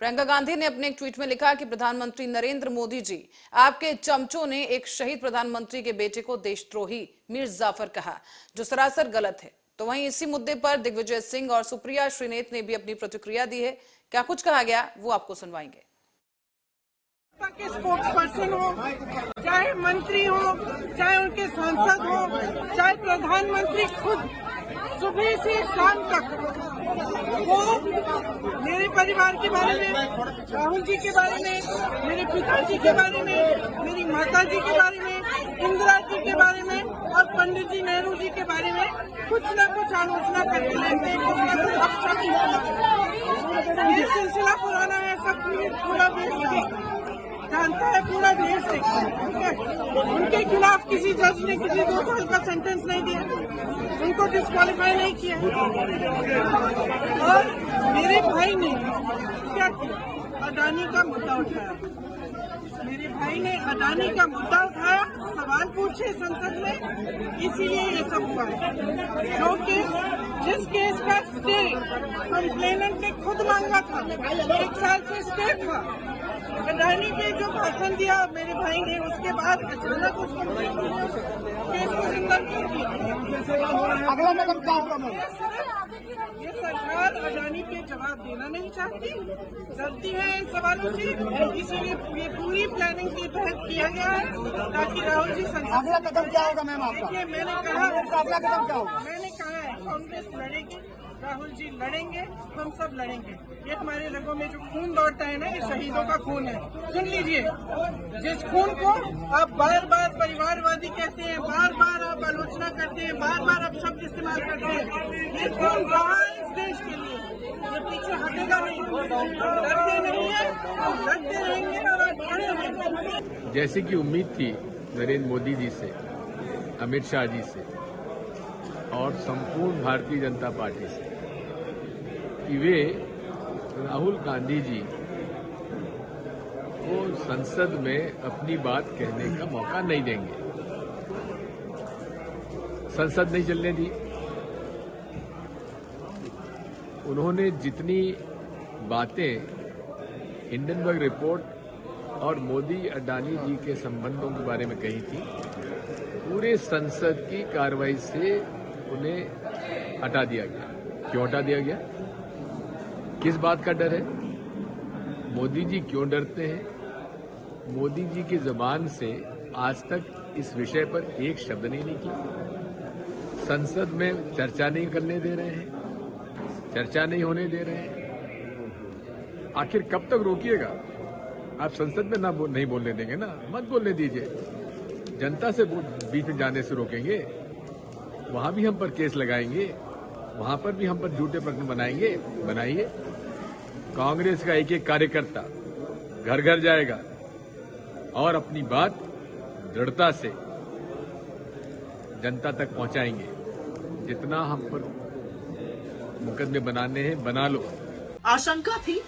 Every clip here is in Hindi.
प्रियंका गांधी ने अपने एक ट्वीट में लिखा कि प्रधानमंत्री नरेंद्र मोदी जी, आपके चमचों ने एक शहीद प्रधानमंत्री के बेटे को देशद्रोही मीर जाफर कहा, जो सरासर गलत है। तो वहीं इसी मुद्दे पर दिग्विजय सिंह और सुप्रिया श्रीनेत ने भी अपनी प्रतिक्रिया दी है। क्या कुछ कहा गया वो आपको सुनवाएंगे। के स्पोक्स पर्सन हो, चाहे मंत्री हो, चाहे उनके सांसद हो, चाहे प्रधानमंत्री खुद, सुबह से शाम तक वो मेरे परिवार के बारे में, राहुल जी के बारे में, मेरे पिताजी के बारे में, मेरी माता जी के बारे में, इंदिरा जी के बारे में और पंडित जी नेहरू जी के बारे में कुछ न कुछ आलोचना करते रहते हैं, कुछ न कुछ अपशब्द। ये सिलसिला पुराना है, सब पूरा देश जानता है, पूरा देश देखता है। ठीक है, उनके खिलाफ किसी जज ने किसी 2 साल का सेंटेंस नहीं दिया, उनको डिस्क्वालीफाई नहीं किया। और मेरे भाई ने क्या किया? अडानी का मुद्दा उठाया। मेरे भाई ने अडानी का मुद्दा उठाया, सवाल पूछे संसद में, इसीलिए ये सब हुआ है। जो जिस केस का स्टे कंप्लेनेंट ने खुद मांगा था, 1 साल से स्टे था, अडानी पे जो भाषण दिया मेरे भाई ने, उसके बाद अचानक उसको केस को जिंदा क्यों किया? अगला कदम क्या होगा? ये सरकार अडानी पे जवाब देना नहीं चाहती, डरती है इन सवालों से, इसीलिए ये पूरी प्लानिंग के तहत किया गया है ताकि राहुल जी अगला कदम क्या होगा मैम आपका? मैंने कहा अगला कदम क्या होगा? मैंने कहा है कांग्रेस लड़ेगी, राहुल जी लड़ेंगे, हम सब लड़ेंगे। ये हमारे रगों में जो खून दौड़ता है ना, ये शहीदों का खून है। सुन लीजिए, जिस खून को आप बार बार परिवारवादी कहते हैं, बार बार आप आलोचना करते हैं, बार बार आप शब्द इस्तेमाल करते हैं, ये खून रहा है इस देश के लिए, ये पीछे हटेगा नहीं। डरते नहीं है, हम लड़ते रहेंगे और आप खड़े रहेंगे। जैसे कि उम्मीद थी नरेंद्र मोदी जी से, अमित शाह जी से और संपूर्ण भारतीय जनता पार्टी से कि वे राहुल गांधी जी को संसद में अपनी बात कहने का मौका नहीं देंगे। संसद नहीं चलने दी। उन्होंने जितनी बातें हिंडनबर्ग रिपोर्ट और मोदी अडानी जी के संबंधों के बारे में कही थी, पूरे संसद की कार्रवाई से उन्हें हटा दिया गया। क्यों हटा दिया गया? किस बात का डर है? मोदी जी क्यों डरते हैं? मोदी जी की जबान से आज तक इस विषय पर एक शब्द नहीं निकला। संसद में चर्चा नहीं करने दे रहे हैं, चर्चा नहीं होने दे रहे हैं। आखिर कब तक रोकिएगा? आप संसद में नहीं बोलने देंगे ना, मत बोलने दीजिए। जनता से बीच में जाने से रोकेंगे, वहां भी हम पर केस लगाएंगे, वहां पर भी हम पर झूठे प्रकरण बनाइए। कांग्रेस का एक एक कार्यकर्ता घर घर जाएगा और अपनी बात दृढ़ता से जनता तक पहुंचाएंगे। जितना हम पर मुकदमे बनाने हैं बना लो। आशंका थी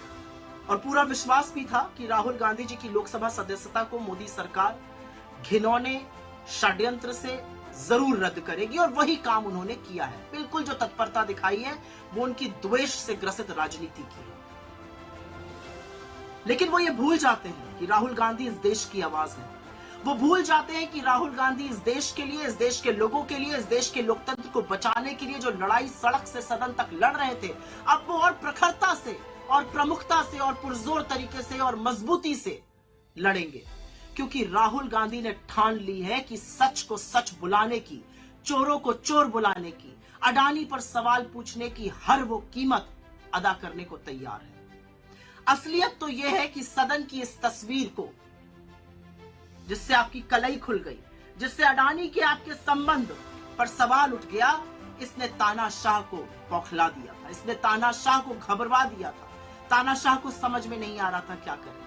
और पूरा विश्वास भी था कि राहुल गांधी जी की लोकसभा सदस्यता को मोदी सरकार घिनौने षड्यंत्र से जरूर रद्द करेगी और वही काम उन्होंने किया है। बिल्कुल जो तत्परता दिखाई है वो उनकी द्वेष से ग्रसित राजनीति की है। लेकिन वो ये भूल जाते हैं कि राहुल गांधी इस देश की आवाज है। वो भूल जाते हैं कि राहुल गांधी इस देश के लिए, इस देश के लोगों के लिए, इस देश के लोकतंत्र को बचाने के लिए जो लड़ाई सड़क से सदन तक लड़ रहे थे, अब वो और प्रखरता से और प्रमुखता से और पुरजोर तरीके से और मजबूती से लड़ेंगे। क्योंकि राहुल गांधी ने ठान ली है कि सच को सच बुलाने की, चोरों को चोर बुलाने की, अडानी पर सवाल पूछने की हर वो कीमत अदा करने को तैयार है। असलियत तो यह है कि सदन की इस तस्वीर को, जिससे आपकी कलई खुल गई, जिससे अडानी के आपके संबंध पर सवाल उठ गया, इसने तानाशाह को बौखला दिया था, इसने तानाशाह को घबरा दिया था। तानाशाह को समझ में नहीं आ रहा था क्या करे।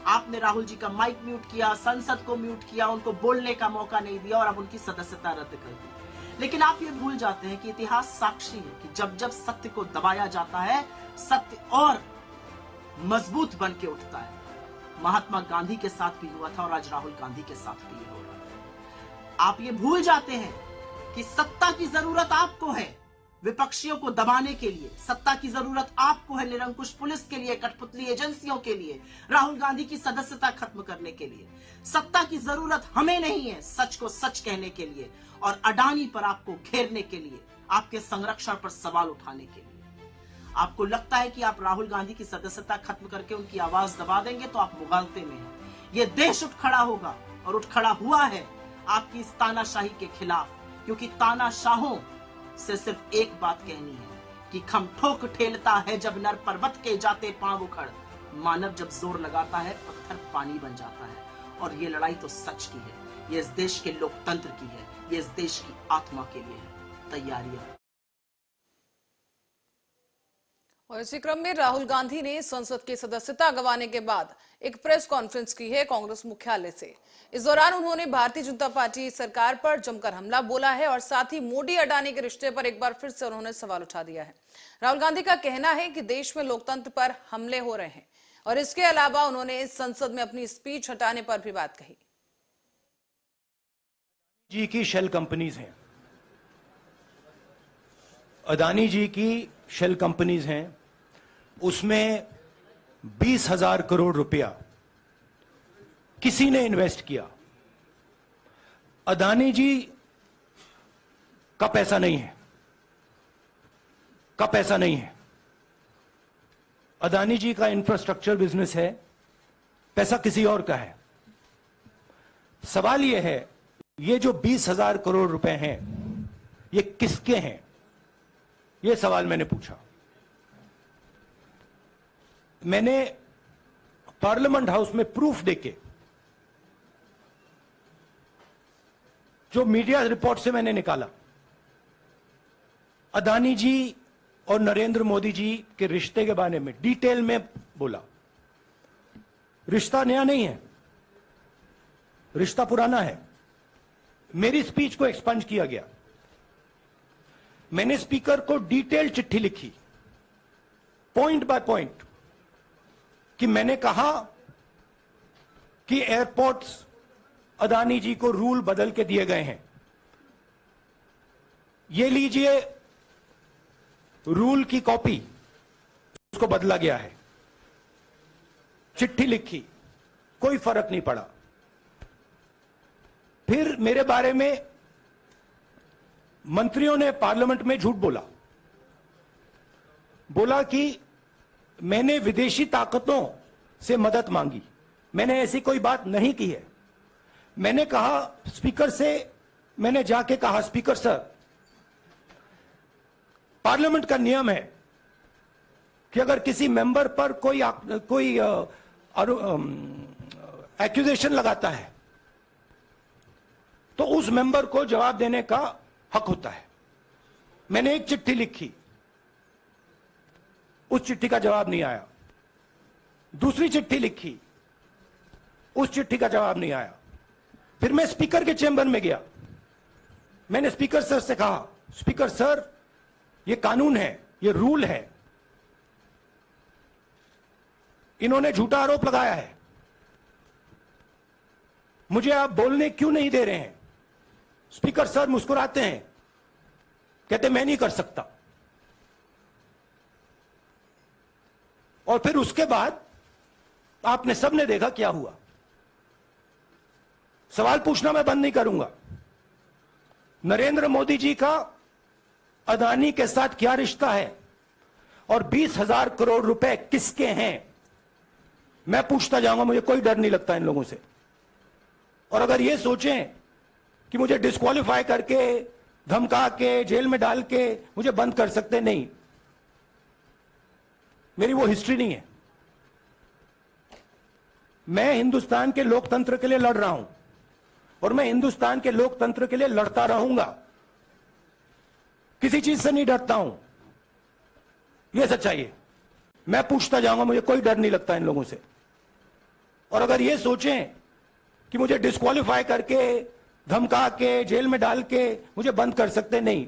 आपने राहुल जी का माइक म्यूट किया, संसद को म्यूट किया, उनको बोलने का मौका नहीं दिया और अब उनकी सदस्यता रद्द कर दी। लेकिन आप ये भूल जाते हैं कि इतिहास साक्षी है कि जब जब सत्य को दबाया जाता है, सत्य और मजबूत बन के उठता है। महात्मा गांधी के साथ भी हुआ था और आज राहुल गांधी के साथ भी हो रहा है। आप ये भूल जाते हैं कि सत्ता की जरूरत आपको है, विपक्षियों को दबाने के लिए। सत्ता की जरूरत आपको है, निरंकुश पुलिस के लिए, कठपुतली एजेंसियों के लिए, राहुल गांधी की सदस्यता खत्म करने के लिए। सत्ता की जरूरत हमें नहीं है, सच को सच कहने के लिए और अडानी पर आपको घेरने के लिए, आपके संरक्षण पर सवाल उठाने के लिए। आपको लगता है कि आप राहुल गांधी की सदस्यता खत्म करके उनकी आवाज दबा देंगे तो आप मुगालते में हैं। यह देश उठ खड़ा होगा और उठ खड़ा हुआ है आपकी इस तानाशाही के खिलाफ, क्योंकि तानाशाहों से सिर्फ एक बात कहनी है कि खम ठोक ठेलता है जब नर पर्वत के जाते पांव उखड़, मानव जब जोर लगाता है पत्थर पानी बन जाता है। और ये लड़ाई तो सच की है, ये इस देश के लोकतंत्र की है, ये इस देश की आत्मा के लिए है। तैयारियां। और इसी क्रम में राहुल गांधी ने संसद की सदस्यता गंवाने के बाद एक प्रेस कॉन्फ्रेंस की है कांग्रेस मुख्यालय से। इस दौरान उन्होंने भारतीय जनता पार्टी सरकार पर जमकर हमला बोला है और साथ ही मोदी अडानी के रिश्ते पर एक बार फिर से उन्होंने सवाल उठा दिया है। राहुल गांधी का कहना है कि देश में लोकतंत्र पर हमले हो रहे हैं और इसके अलावा उन्होंने संसद में अपनी स्पीच हटाने पर भी बात कही। जी की शेल कंपनीज हैं, अदानी जी की शेल कंपनीज हैं, उसमें 20,000 करोड़ रुपया किसी ने इन्वेस्ट किया। अदानी जी का पैसा नहीं है, अदानी जी का इंफ्रास्ट्रक्चर बिजनेस है, पैसा किसी और का है। सवाल यह है, ये जो 20,000 करोड़ रुपए हैं ये किसके हैं, ये सवाल मैंने पूछा। मैंने पार्लियामेंट हाउस में प्रूफ देके, जो मीडिया रिपोर्ट से मैंने निकाला, अदानी जी और नरेंद्र मोदी जी के रिश्ते के बारे में डिटेल में बोला। रिश्ता नया नहीं है, रिश्ता पुराना है। मेरी स्पीच को एक्सपंज किया गया। मैंने स्पीकर को डिटेल चिट्ठी लिखी, पॉइंट बाय पॉइंट, कि मैंने कहा कि एयरपोर्ट्स अदानी जी को रूल बदल के दिए गए हैं। ये लीजिए रूल की कॉपी, उसको बदला गया है। चिट्ठी लिखी, कोई फर्क नहीं पड़ा। फिर मेरे बारे में मंत्रियों ने पार्लियामेंट में झूठ बोला कि मैंने विदेशी ताकतों से मदद मांगी। मैंने ऐसी कोई बात नहीं की है। मैंने कहा स्पीकर से, मैंने जाके कहा, स्पीकर सर, पार्लियामेंट का नियम है कि अगर किसी मेंबर पर कोई एक्यूजेशन लगाता है तो उस मेंबर को जवाब देने का हक होता है। मैंने एक चिट्ठी लिखी, उस चिट्ठी का जवाब नहीं आया। दूसरी चिट्ठी लिखी, उस चिट्ठी का जवाब नहीं आया। फिर मैं स्पीकर के चेंबर में गया। मैंने स्पीकर सर से कहा, स्पीकर सर, ये कानून है, ये रूल है, इन्होंने झूठा आरोप लगाया है, मुझे आप बोलने क्यों नहीं दे रहे हैं? स्पीकर सर मुस्कुराते हैं, कहते मैं नहीं कर सकता। और फिर उसके बाद आपने सबने देखा क्या हुआ। सवाल पूछना मैं बंद नहीं करूंगा। नरेंद्र मोदी जी का अदानी के साथ क्या रिश्ता है और 20,000 करोड़ रुपए किसके हैं, मैं पूछता जाऊंगा। मुझे कोई डर नहीं लगता इन लोगों से। और अगर ये सोचें कि मुझे डिस्क्वालीफाई करके, धमका के, जेल में डाल के मुझे बंद कर सकते, नहीं, मेरी वो हिस्ट्री नहीं है। मैं हिंदुस्तान के लोकतंत्र के लिए लड़ रहा हूं और मैं हिंदुस्तान के लोकतंत्र के लिए लड़ता रहूंगा। किसी चीज से नहीं डरता हूं, यह सच्चाई है। मैं पूछता जाऊंगा, मुझे कोई डर नहीं लगता इन लोगों से। और अगर ये सोचें कि मुझे डिस्क्वालीफाई करके, धमका के, जेल में डाल के मुझे बंद कर सकते, नहीं,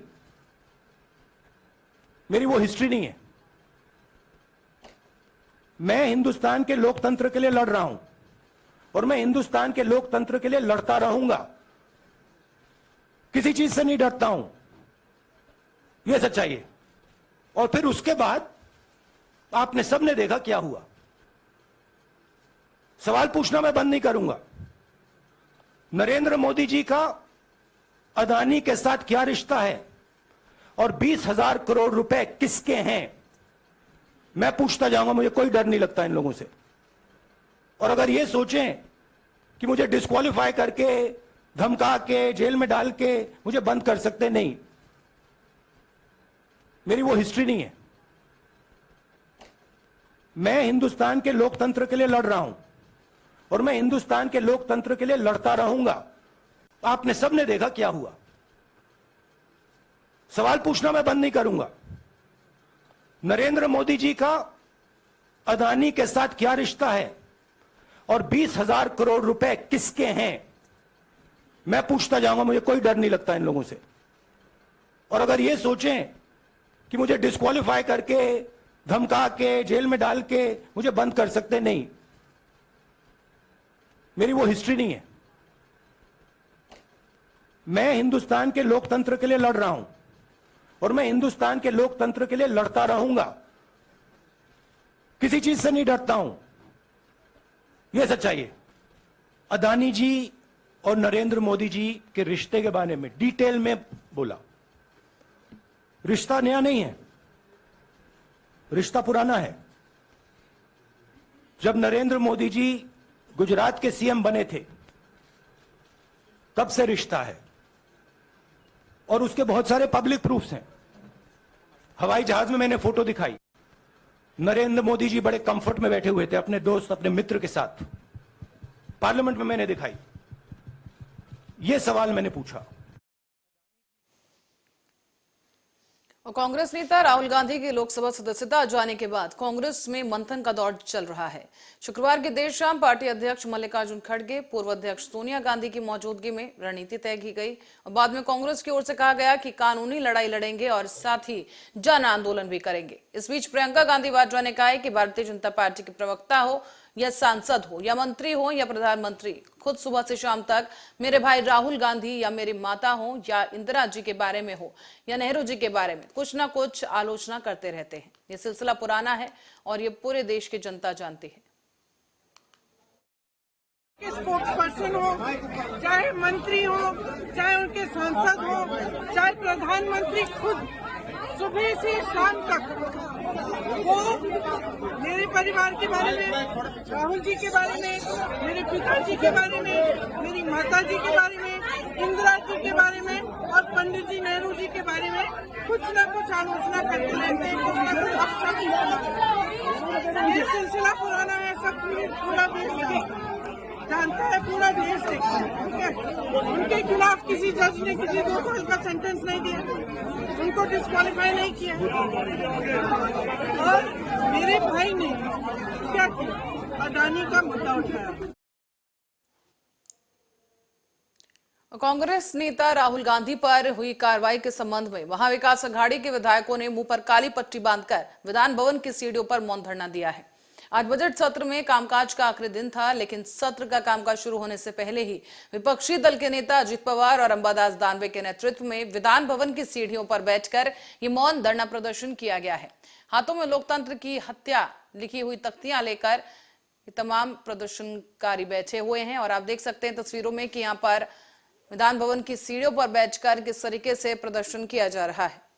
मेरी वो हिस्ट्री नहीं है। मैं हिंदुस्तान के लोकतंत्र के लिए लड़ रहा हूं और मैं हिंदुस्तान के लोकतंत्र के लिए लड़ता रहूंगा। किसी चीज से नहीं डरता हूं, यह सच्चाई है। और फिर उसके बाद आपने सबने देखा क्या हुआ। सवाल पूछना मैं बंद नहीं करूंगा। नरेंद्र मोदी जी का अदानी के साथ क्या रिश्ता है और 20,000 करोड़ रुपए किसके हैं, मैं पूछता जाऊंगा। मुझे कोई डर नहीं लगता इन लोगों से। और अगर ये सोचें कि मुझे डिस्क्वालीफाई करके, धमका के, जेल में डाल के मुझे बंद कर सकते, नहीं, मेरी वो हिस्ट्री नहीं है। मैं हिंदुस्तान के लोकतंत्र के लिए लड़ रहा हूं और मैं हिंदुस्तान के लोकतंत्र के लिए लड़ता रहूंगा। आपने सबने देखा क्या हुआ। सवाल पूछना मैं बंद नहीं करूंगा। नरेंद्र मोदी जी का अदानी के साथ क्या रिश्ता है और 20,000 करोड़ रुपए किसके हैं, मैं पूछता जाऊंगा। मुझे कोई डर नहीं लगता इन लोगों से। और अगर ये सोचें कि मुझे डिस्क्वालीफाई करके, धमका के, जेल में डाल के मुझे बंद कर सकते, नहीं, मेरी वो हिस्ट्री नहीं है। मैं हिंदुस्तान के लोकतंत्र के लिए लड़ रहा हूं और मैं हिंदुस्तान के लोकतंत्र के लिए लड़ता रहूंगा। किसी चीज से नहीं डरता हूं, यह सच्चाई है। अदानी जी और नरेंद्र मोदी जी के रिश्ते के बारे में डिटेल में बोला। रिश्ता नया नहीं है, रिश्ता पुराना है। जब नरेंद्र मोदी जी गुजरात के सीएम बने थे तब से रिश्ता है और उसके बहुत सारे पब्लिक प्रूफ्स हैं। हवाई जहाज में मैंने फोटो दिखाई, नरेंद्र मोदी जी बड़े कंफर्ट में बैठे हुए थे अपने दोस्त, अपने मित्र के साथ। पार्लियामेंट में मैंने दिखाई। यह सवाल मैंने पूछा। और कांग्रेस नेता राहुल गांधी की लोकसभा सदस्यता जाने के बाद कांग्रेस में मंथन का दौर चल रहा है। शुक्रवार की देर शाम पार्टी अध्यक्ष मल्लिकार्जुन खड़गे, पूर्व अध्यक्ष सोनिया गांधी की मौजूदगी में रणनीति तय की गई और बाद में कांग्रेस की ओर से कहा गया कि कानूनी लड़ाई लड़ेंगे और साथ ही जन आंदोलन भी करेंगे। इस बीच प्रियंका गांधी वाड्रा ने कहा है कि भारतीय जनता पार्टी के प्रवक्ता हो या सांसद हो या मंत्री हो या प्रधानमंत्री, खुद सुबह से शाम तक मेरे भाई राहुल गांधी या मेरी माता हो या इंदिरा जी के बारे में हो या नेहरू जी के बारे में कुछ ना कुछ आलोचना करते रहते हैं। ये सिलसिला पुराना है और ये पूरे देश की जनता जानती है। स्पोक्स पर्सन हो, चाहे मंत्री हो, चाहे उनके सांसद हो, चाहे प्रधानमंत्री, खुद सुबह से शाम तक वो मेरे परिवार के बारे में, राहुल जी के बारे में, मेरे पिताजी के बारे में, मेरी माता जी के बारे में, इंदिरा जी के बारे में और पंडित जी नेहरू जी के बारे में कुछ न कुछ आलोचना करते रहते हैं, कुछ न कुछ अपशब्द। ये सिलसिला पुराना है, सब पूरा देश जानता है, पूरा देश देखता है। ठीक है, उनके खिलाफ किसी जज ने किसी 2 साल का सेंटेंस नहीं दिया, उनको डिस्क्वालीफाई नहीं किया। और मेरे भाई ने क्या किया, अडानी का मुद्दा उठाया। कांग्रेस नेता राहुल गांधी पर हुई कार्रवाई के संबंध में महाविकास अघाड़ी के विधायकों ने मुंह पर काली पट्टी बांधकर विधान भवन की सीढ़ियों पर मौन धरना दिया है। आज बजट सत्र में कामकाज का आखिरी दिन था, लेकिन सत्र का कामकाज शुरू होने से पहले ही विपक्षी दल के नेता अजित पवार और अंबादास दानवे के नेतृत्व में विधान भवन की सीढ़ियों पर बैठकर ये मौन धरना प्रदर्शन किया गया है। हाथों में लोकतंत्र की हत्या लिखी हुई तख्तियां लेकर तमाम प्रदर्शनकारी बैठे हुए हैं और आप देख सकते हैं तस्वीरों में कि यहाँ पर विधान भवन की सीढ़ियों पर बैठकर किस तरीके से प्रदर्शन किया जा रहा है।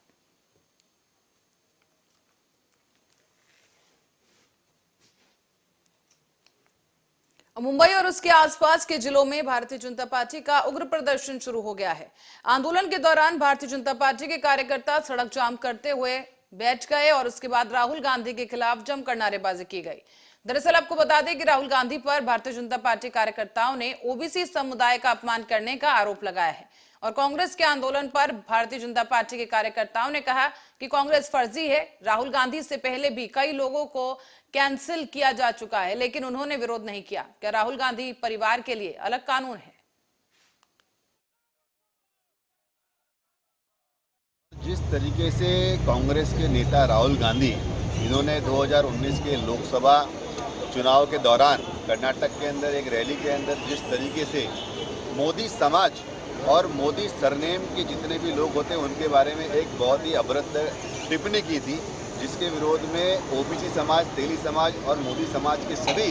मुंबई और उसके आसपास के जिलों में भारतीय जनता पार्टी का उग्र प्रदर्शन शुरू हो गया है। आंदोलन के दौरान भारतीय जनता पार्टी के कार्यकर्ता सड़क जाम करते हुए बैठ गए और उसके बाद राहुल गांधी के खिलाफ जमकर नारेबाजी की गई। दरअसल आपको बता दें कि राहुल गांधी पर भारतीय जनता पार्टी कार्यकर्ताओं ने ओबीसी समुदाय का अपमान करने का आरोप लगाया है और कांग्रेस के आंदोलन पर भारतीय जनता पार्टी के कार्यकर्ताओं ने कहा कि कांग्रेस फर्जी है। राहुल गांधी से पहले भी कई लोगों को कैंसिल किया जा चुका है, लेकिन उन्होंने विरोध नहीं किया। क्या राहुल गांधी परिवार के लिए अलग कानून है? जिस तरीके से कांग्रेस के नेता राहुल गांधी इन्होंने 2019 के लोकसभा चुनाव के दौरान कर्नाटक के अंदर एक रैली के अंदर जिस तरीके से मोदी समाज और मोदी सरनेम के जितने भी लोग होते हैं उनके बारे में एक बहुत ही अभद्र टिप्पणी की थी, जिसके विरोध में ओबीसी समाज, तेली समाज और मोदी समाज के सभी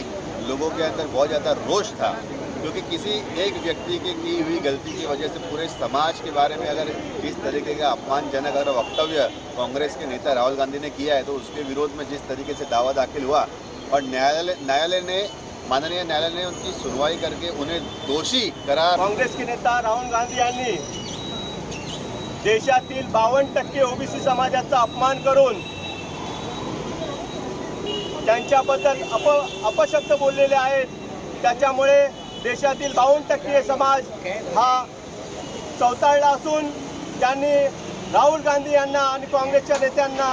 लोगों के अंदर बहुत ज़्यादा रोष था, क्योंकि किसी एक व्यक्ति की हुई गलती की वजह से पूरे समाज के बारे में अगर इस तरीके का अपमानजनक अगर वक्तव्य कांग्रेस के नेता राहुल गांधी ने किया है, तो उसके विरोध में जिस तरीके से दावा दाखिल हुआ और माननीय न्यायालय ने उनकी सुनवाई करके उन्हें दोषी करार। काँग्रेस के नेता राहुल गांधी यांनी देशातील 52% ओबीसी समाजाचा अपमान करून त्यांच्याबद्दल अपशब्द बोललेले आहेत। त्याच्यामुळे देशातील 52% समाज हा चौताळला असून त्यांनी राहुल गांधी यांना आणि काँग्रेसच्या नेत्यांना,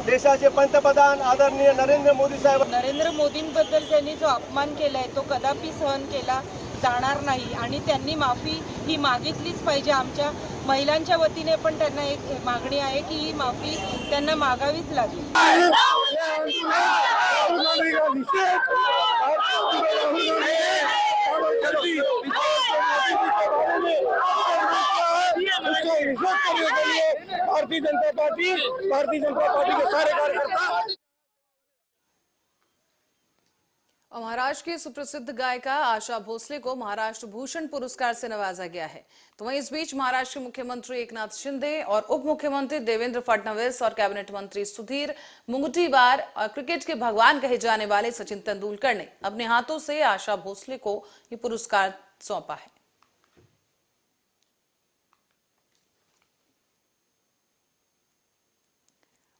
देशाचे पंतप्रधान आदरणीय नरेंद्र मोदी साहेब, नरेंद्र मोदींबद्दल त्यांनी जो अपमान केलाय तो कदापि सहन केला जाणार नाही आणि त्यांनी माफी ही मागितलीच पाहिजे। आमच्या महिलांच्या वतीने पण त्यांना एक मागणी आहे की ही माफी त्यांना मागावीच लागेल। भारतीय जनता पार्टी के सारे कार्यकर्ता। और महाराष्ट्र की सुप्रसिद्ध गायिका आशा भोसले को महाराष्ट्र भूषण पुरस्कार से नवाजा गया है। तो वहीं इस बीच महाराष्ट्र के मुख्यमंत्री एकनाथ शिंदे और उप मुख्यमंत्री देवेंद्र फडणवीस और कैबिनेट मंत्री सुधीर मुंगटीवार और क्रिकेट के भगवान कहे जाने वाले सचिन तेंदुलकर ने अपने हाथों से आशा भोसले को ये पुरस्कार सौंपा है।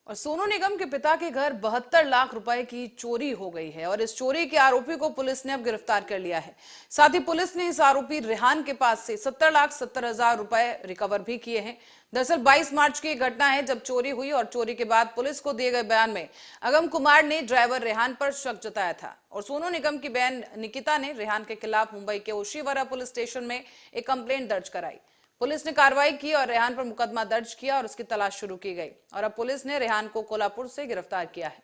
और सोनू निगम के पिता के घर 72 लाख रुपए की चोरी हो गई है और इस चोरी के आरोपी को पुलिस ने अब गिरफ्तार कर लिया है। साथ ही पुलिस ने इस आरोपी रेहान के पास से 70,70,000 रुपए रिकवर भी किए हैं। दरअसल 22 मार्च की घटना है जब चोरी हुई और चोरी के बाद पुलिस को दिए गए बयान में अगम कुमार ने ड्राइवर रेहान पर शक जताया था और सोनू निगम की बहन निकिता ने रेहान के खिलाफ मुंबई के ओशीवारा पुलिस स्टेशन में एक कंप्लेंट दर्ज कराई। पुलिस ने कार्रवाई की और रेहान पर मुकदमा दर्ज किया और उसकी तलाश शुरू की गई और अब पुलिस ने रेहान को कोल्हापुर से गिरफ्तार किया है।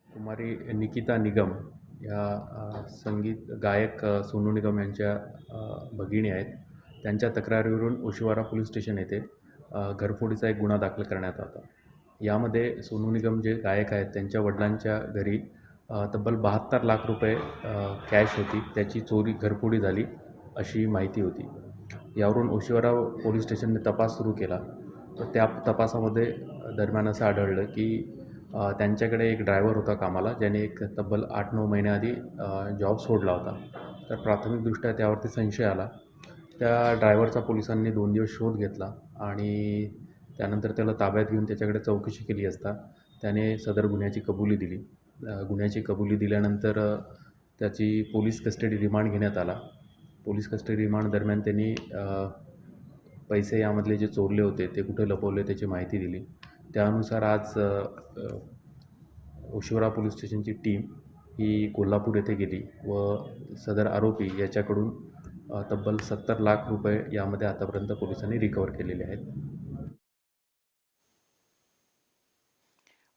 कुमारी निकिता निगम या संगीत गायक सोनू निगम यांच्या भगिनी आहेत। त्यांच्या तक्रारीवरून ओशीवारा पोलीस स्टेशन येथे घरफोडीचा एक गुन्हा दाखल करण्यात आला। यामध्ये सोनू निगम जे गायक आहेत त्यांच्या वडिलांच्या घरी तब्बल 72 लाख रुपये कॅश होती, त्याची चोरी घरफोडी झाली अशी माहिती होती। यावरून ओशीवारा पोलीस स्टेशनने तपास सुरू केला। तर त्या तपासामध्ये दरम्यान असं आढळलं की त्यांच्याकडे एक ड्रायव्हर होता कामाला, ज्याने एक तब्बल 8-9 महिन्याआधी जॉब सोडला होता। तर प्राथमिकदृष्ट्या त्यावरती संशय आला। त्या ड्रायव्हरचा पोलिसांनी 2 दिवस शोध घेतला आणि त्यानंतर त्याला ताब्यात घेऊन त्याच्याकडे चौकशी केली असता त्याने सदर गुन्ह्याची कबुली दिली। गुन्ह्याची कबुली दिल्यानंतर त्याची पोलीस कस्टडी रिमांड घेण्यात आला। पोलीस कस्टडी रिमांड दरम्यान त्यांनी पैसे यामधले जे चोरले होते ते कुठे लपवले त्याची माहिती दिली। त्यानुसार आज ओशीवारा पोलीस स्टेशनची टीम ही कोल्हापूर येथे गेली व सदर आरोपी याच्याकडून तब्बल 70 लाख रुपये यामध्ये आतापर्यंत पोलिसांनी रिकवर केलेले आहेत।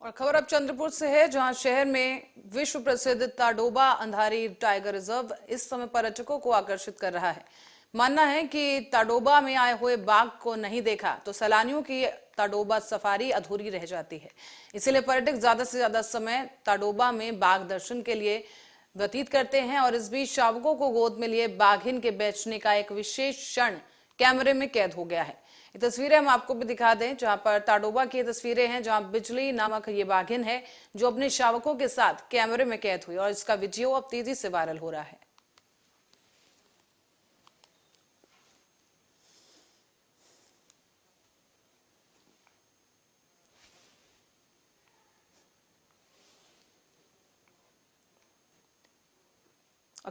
और खबर अब चंद्रपुर से है, जहां शहर में विश्व प्रसिद्ध ताडोबा अंधारी टाइगर रिजर्व इस समय पर्यटकों को आकर्षित कर रहा है। मानना है कि ताडोबा में आए हुए बाघ को नहीं देखा तो सैलानियों की ताडोबा सफारी अधूरी रह जाती है। इसीलिए पर्यटक ज्यादा से ज्यादा समय ताडोबा में बाघ दर्शन के लिए व्यतीत करते हैं और इस बीच शावकों को गोद में लिए बाघिन के बेचने का एक विशेष क्षण कैमरे में कैद हो गया है। ये तस्वीरें हम आपको भी दिखा दें, जहां पर ताडोबा की तस्वीरें हैं, जहां बिजली नामक ये बाघिन है जो अपने शावकों के साथ कैमरे में कैद हुई और इसका वीडियो अब तेजी से वायरल हो रहा है।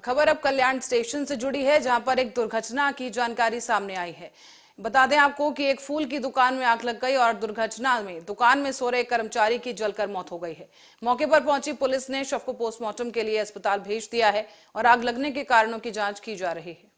खबर अब कल्याण स्टेशन से जुड़ी है, जहां पर एक दुर्घटना की जानकारी सामने आई है। बता दें आपको कि एक फूल की दुकान में आग लग गई और दुर्घटना में दुकान में सो रहे कर्मचारी की जलकर मौत हो गई है। मौके पर पहुंची पुलिस ने शव को पोस्टमार्टम के लिए अस्पताल भेज दिया है और आग लगने के कारणों की जांच की जा रही है।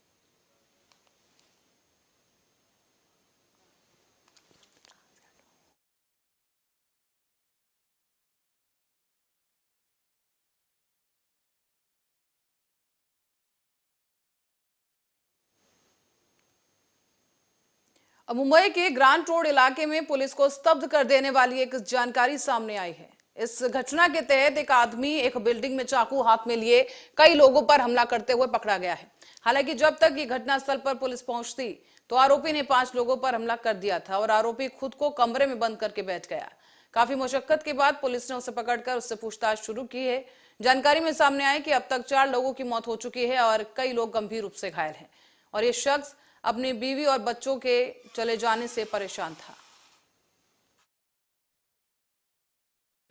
अब मुंबई के ग्रांट रोड इलाके में पुलिस को स्तब्ध कर देने वाली एक जानकारी सामने आई है। इस घटना के तहत एक आदमी एक बिल्डिंग में चाकू हाथ में लिए कई लोगों पर हमला करते हुए पकड़ा गया है। हालांकि जब तक ये घटनास्थल पर पुलिस पहुंचती तो आरोपी ने 5 लोगों पर हमला कर दिया था और आरोपी खुद को कमरे में बंद करके बैठ गया। काफी मशक्कत के बाद पुलिस ने उसे पकड़कर उससे पूछताछ शुरू की है। जानकारी में सामने आया कि अब तक 4 लोगों की मौत हो चुकी है और कई लोग गंभीर रूप से घायल हैं और ये शख्स अपनी बीवी और बच्चों के चले जाने से परेशान था।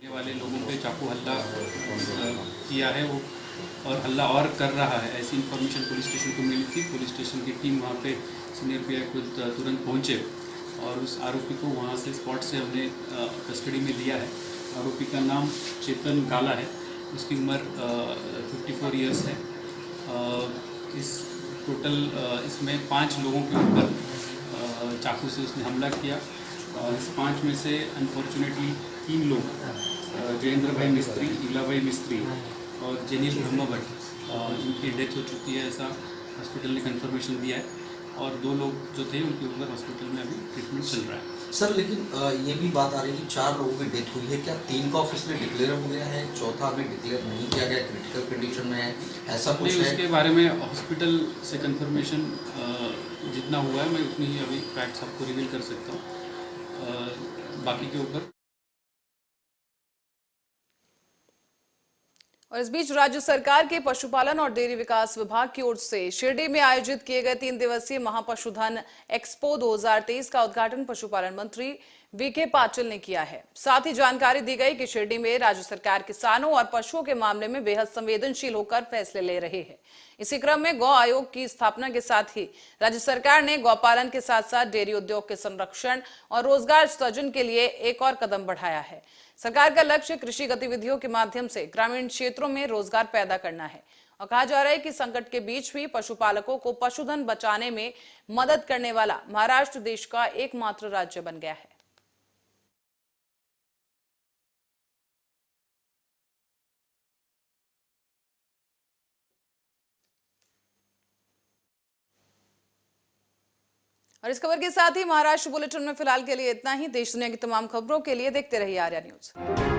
वाले लोगों पे चाकू हल्ला किया है वो और हल्ला और कर रहा है, ऐसी इन्फॉर्मेशन पुलिस स्टेशन को मिली थी। पुलिस स्टेशन की टीम वहाँ पे सीनियर पीआई खुद तुरंत पहुँचे और उस आरोपी को वहाँ से स्पॉट से हमने कस्टडी में लिया है। आरोपी का नाम चेतन काला है, उसकी उम्र 54 ईयर्स है। इस टोटल इसमें 5 लोगों के ऊपर चाकू से उसने हमला किया और इस 5 में से अनफॉर्चुनेटली 3 लोग जयेंद्र भाई मिस्त्री, इला भाई मिस्त्री और जेनिल ब्रह्म भट्ट, इनकी डेथ हो चुकी है, ऐसा हॉस्पिटल ने कंफर्मेशन दिया है और 2 लोग जो थे उनके ऊपर हॉस्पिटल में अभी ट्रीटमेंट चल रहा है। सर लेकिन ये भी बात आ रही है कि 4 लोगों की डेथ हुई है, क्या 3 का ऑफिशियली डिक्लेयर हो गया है, चौथा अभी डिक्लेयर नहीं किया गया, क्रिटिकल कंडीशन में है, ऐसा कुछ है? उसके बारे में हॉस्पिटल से कंफर्मेशन जितना हुआ है मैं उतनी ही अभी फैक्ट्स आपको रिवील कर सकता हूँ, बाकी के ऊपर। और इस बीच राज्य सरकार के पशुपालन और डेयरी विकास विभाग की ओर से शिरडी में आयोजित किए गए 3 दिवसीय महापशुधन एक्सपो 2023 का उद्घाटन पशुपालन मंत्री वीके पाटिल ने किया है। साथ ही जानकारी दी गई कि शिरडी में राज्य सरकार किसानों और पशुओं के मामले में बेहद संवेदनशील होकर फैसले ले रही है। इसी क्रम में गौ आयोग की स्थापना के साथ ही राज्य सरकार ने गौपालन के साथ साथ डेयरी उद्योग के संरक्षण और रोजगार सृजन के लिए एक और कदम बढ़ाया है। सरकार का लक्ष्य कृषि गतिविधियों के माध्यम से ग्रामीण क्षेत्रों में रोजगार पैदा करना है और कहा जा रहा है कि संकट के बीच भी पशुपालकों को पशुधन बचाने में मदद करने वाला महाराष्ट्र देश का एकमात्र राज्य बन गया है। और इस खबर के साथ ही महाराष्ट्र बुलेटिन में फिलहाल के लिए इतना ही। देश दुनिया की तमाम खबरों के लिए देखते रहिए आर्या न्यूज।